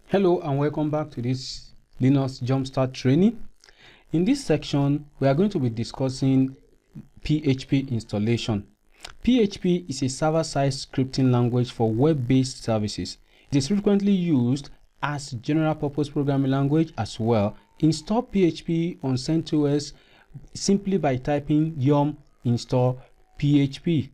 Hello and welcome back to this Linux Jumpstart training. In this section, we are going to be discussing PHP installation. PHP is a server-side scripting language for web-based services. It is frequently used as general-purpose programming language as well. Install PHP on CentOS simply by typing yum install PHP.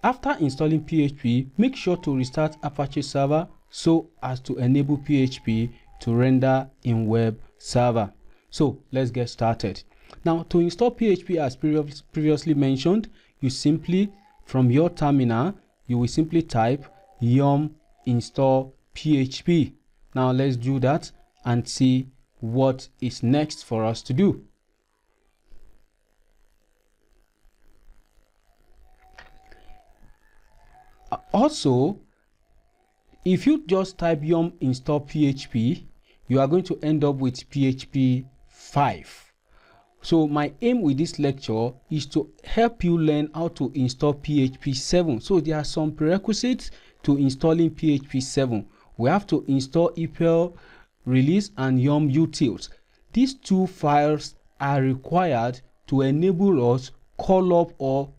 After installing PHP, make sure to restart Apache server so as to enable PHP to render in web server. So let's get started. Now, to install PHP as previously mentioned, you simply, from your terminal, you will simply type yum install PHP. Now let's do that and see what is next for us to do. Also, if you just type yum install PHP, you are going to end up with PHP 5. So my aim with this lecture is to help you learn how to install PHP 7. So there are some prerequisites to installing PHP 7. We have to install EPEL release and yum utils. These two files are required to enable us call up or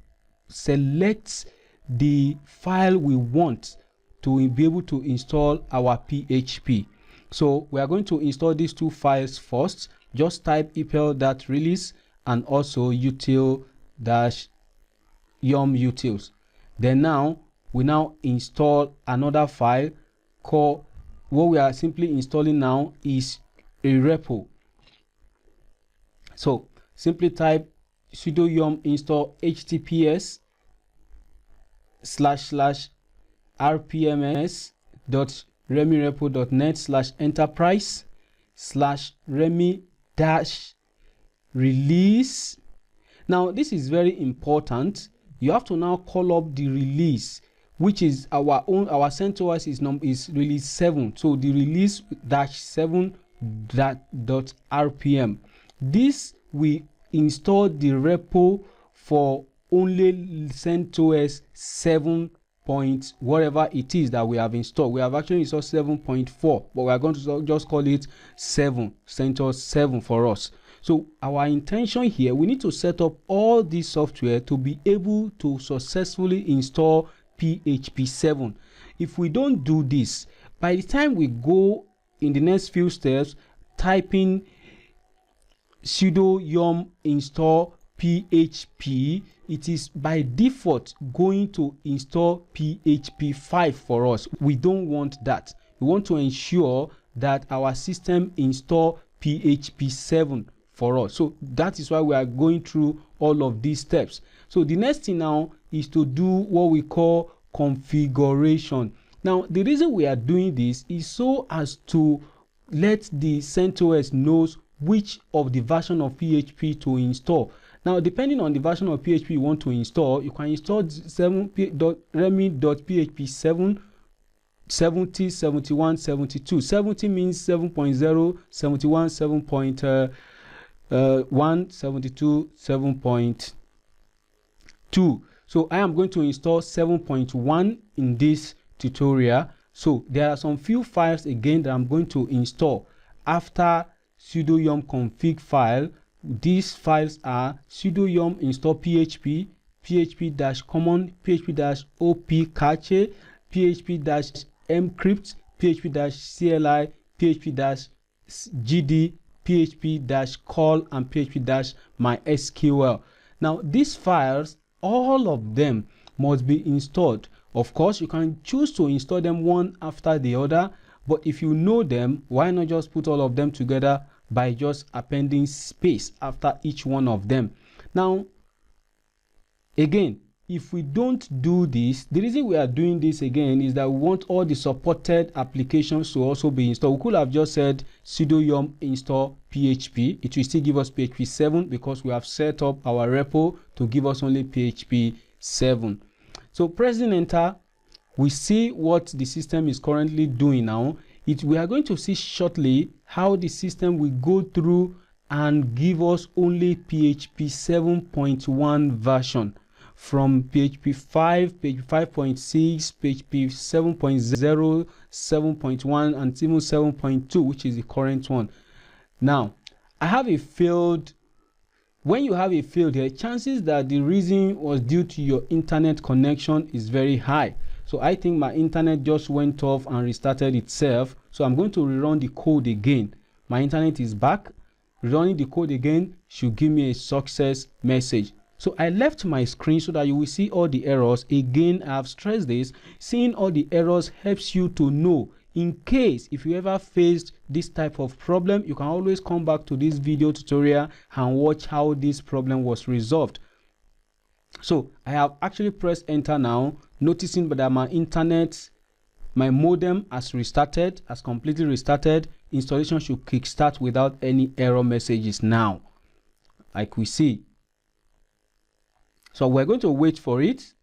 select the file we want to be able to install our PHP. So we are going to install these two files first. Just type epel.release and also util-yum utils. Then now we install another file called, what we are simply installing now is a repo. So simply type sudo yum install https://rpms.remi-repo.net/enterprise/remi-release. Now this is very important. You have to now call up the release, which is our CentOS is release 7. So the release-7.rpm. This we install the repo for only CentOS 7 point whatever it is that we have installed. We have actually installed 7.4, but we are going to just call it 7, CentOS 7 for us. So our intention here, we need to set up all this software to be able to successfully install PHP 7. If we don't do this, by the time we go in the next few steps, typing sudo yum install PHP, it is by default going to install PHP 5 for us. We don't want that. We want to ensure that our system install PHP 7 for us. So that is why we are going through all of these steps. So the next thing now is to do what we call configuration. Now the reason we are doing this is so as to let the CentOS knows which of the version of PHP to install. Now, depending on the version of PHP you want to install, you can install remi.php 7, 70, 71, 72. 70 means 7.0, 71, 7.1, 72, 7.2. So I am going to install 7.1 in this tutorial. So there are some few files again that I'm going to install after sudo yum config file. These files are sudo yum install php, php-common, php-op cache, php-mcrypt, php-cli, php-gd, php-call, and php-mysql. Now these files, all of them must be installed. Of course, you can choose to install them one after the other, but if you know them, why not just put all of them together by just appending space after each one of them. Now, again, if we don't do this, the reason we are doing this again is that we want all the supported applications to also be installed. We could have just said sudo yum install PHP. It will still give us PHP 7 because we have set up our repo to give us only PHP 7. So pressing enter, we see what the system is currently doing now. We are going to see shortly how the system will go through and give us only PHP 7.1 version. from PHP 5, PHP 5.6, PHP 7.0, 7.1, and even 7.2, which is the current one. Now, I have a field. When you have a field here, chances that the reason was due to your internet connection is very high. So I think my internet just went off and restarted itself. So I'm going to rerun the code again. My internet is back. Running the code again should give me a success message. So I left my screen so that you will see all the errors. Again, I have stressed this. Seeing all the errors helps you to know. In case if you ever faced this type of problem, you can always come back to this video tutorial and watch how this problem was resolved. So I have actually pressed enter now, noticing that my internet, my modem has restarted, has completely restarted. Installation should kickstart without any error messages now, like we see. So we're going to wait for it,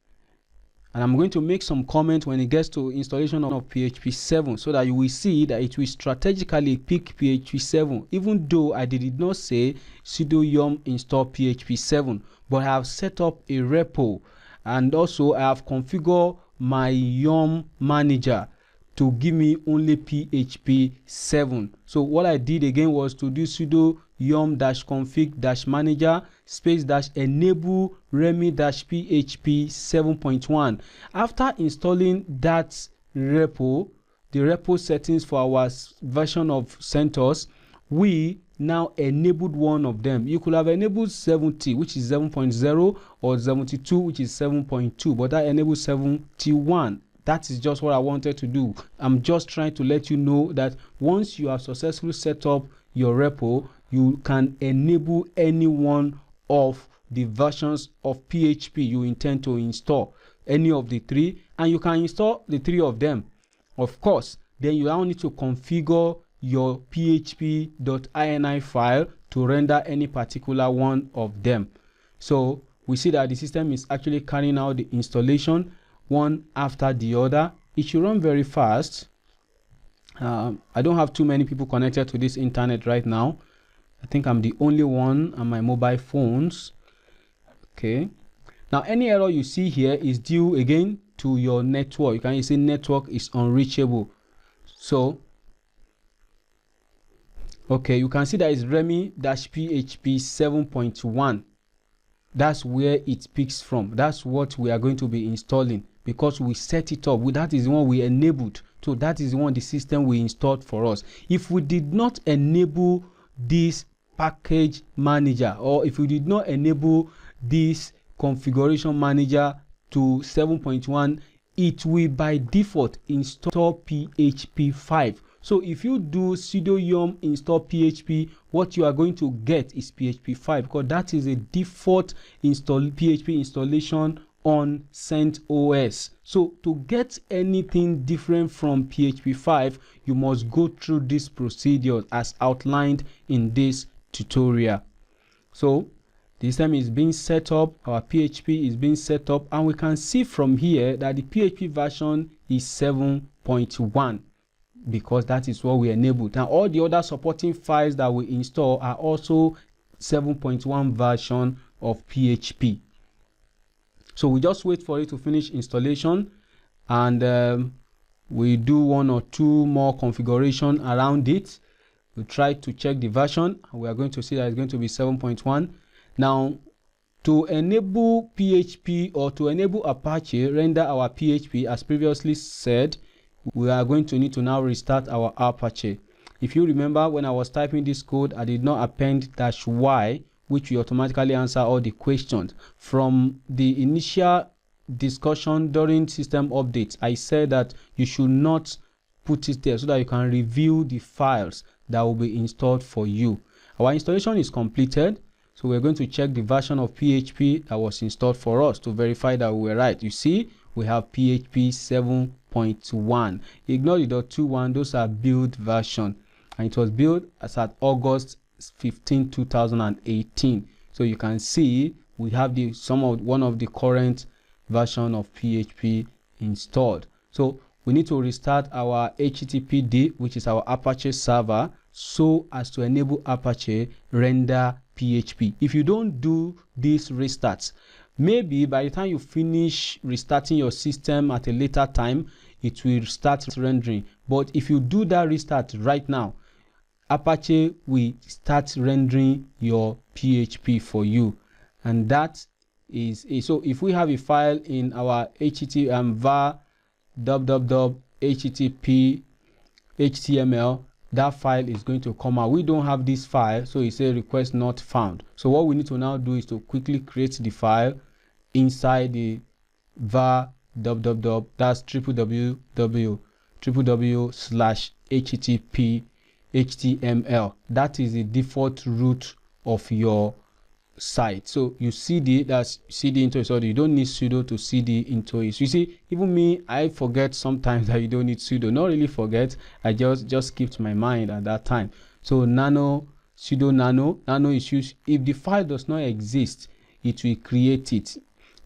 and I'm going to make some comments when it gets to installation of PHP 7, so that you will see that it will strategically pick PHP 7, even though I did not say sudo yum install PHP 7, but I have set up a repo, and also I have configured my yum manager to give me only PHP 7. So what I did again was to do sudo yum-config-manager space-enable remi-php 7.1. After installing that repo, the repo settings for our version of CentOS, we now enabled one of them. You could have enabled 70, which is 7.0, or 72, which is 7.2, but I enabled 71. That is just what I wanted to do. I'm just trying to let you know that once you have successfully set up your repo, you can enable any one of the versions of PHP you intend to install, any of the three, and you can install the three of them. Of course, then you now need to configure your php.ini file to render any particular one of them. So we see that the system is actually carrying out the installation one after the other. It should run very fast. I don't have too many people connected to this internet right now. I think I'm the only one on my mobile phones. Okay, now any error you see here is due again to your network. You can see network is unreachable. So okay, you can see that it's remi-php 7.1. That's where it picks from. That's what we are going to be installing, because we set it up. That is the one we enabled. So that is the one the system we installed for us. If we did not enable this package manager, or if we did not enable this configuration manager to 7.1, it will by default install PHP 5. So if you do sudo yum install PHP, what you are going to get is PHP 5, because that is a default PHP installation on CentOS. So to get anything different from PHP 5, you must go through this procedure as outlined in this tutorial. So the system is being set up, our PHP is being set up, and we can see from here that the PHP version is 7.1. because that is what we enabled. Now all the other supporting files that we install are also 7.1 version of PHP. So we just wait for it to finish installation, and we do one or two more configuration around it. We try to check the version, and we are going to see that it's going to be 7.1. Now to enable PHP, or to enable Apache render our PHP as previously said, we are going to need to now restart our Apache. If you remember, when I was typing this code, I did not append -y, which will automatically answer all the questions. From the initial discussion during system updates, I said that you should not put it there so that you can review the files that will be installed for you. Our installation is completed, so we're going to check the version of PHP that was installed for us to verify that we were right. You see, we have PHP 7.1. Ignore the .21, those are build version, and it was built as at August 15, 2018. So you can see we have one of the current version of PHP installed. So we need to restart our HTTPD, which is our Apache server, so as to enable Apache render PHP. If you don't do these restarts, Maybe by the time you finish restarting your system at a later time, it will start rendering. But if you do that restart right now, Apache will start rendering your PHP for you. And that is so if we have a file in our http var http html, that file is going to come out. We don't have this file, so it says request not found. So what we need to now do is to quickly create the file inside the var that's www/http html. That is the default root of your site. So you cd, that's cd into it. So you don't need sudo to cd into it. You see, even me, I forget sometimes that you don't need sudo. Not really forget, I just skipped my mind at that time. So sudo nano is used. If the file does not exist, it will create it.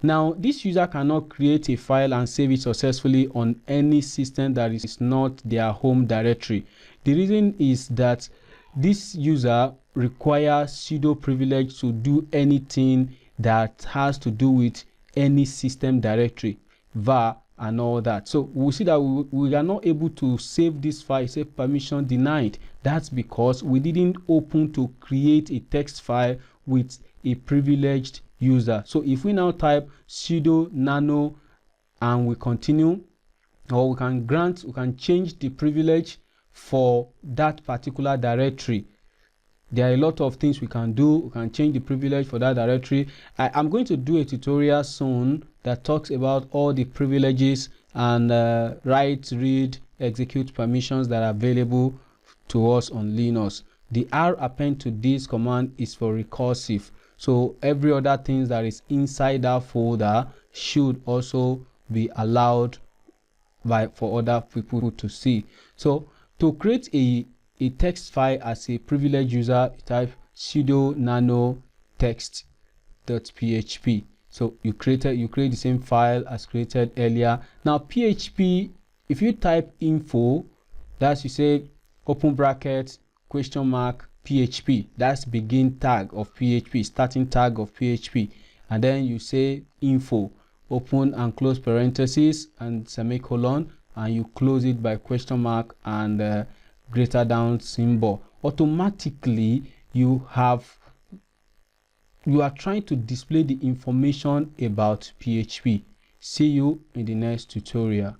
Now this user cannot create a file and save it successfully on any system that is not their home directory. The reason is that this user requires sudo privilege to do anything that has to do with any system directory, var and all that. So we'll see that we are not able to save this file. Say permission denied. That's because we didn't open to create a text file with a privileged user. So if we now type sudo nano and we continue, or we can change the privilege for that particular directory. There are a lot of things we can do. We can change the privilege for that directory. I'm going to do a tutorial soon that talks about all the privileges and write, read, execute permissions that are available to us on Linux. The R append to this command is for recursive. So every other thing that is inside that folder should also be allowed for other people to see. So to create a text file as a privileged user, type sudo nano text.php. So you create the same file as created earlier. Now PHP, if you type info, that's, you say open bracket question mark PHP, that's begin tag of PHP, starting tag of PHP, and then you say info, open and close parentheses and semicolon, and you close it by question mark and greater than symbol. Automatically you are trying to display the information about PHP. See you in the next tutorial.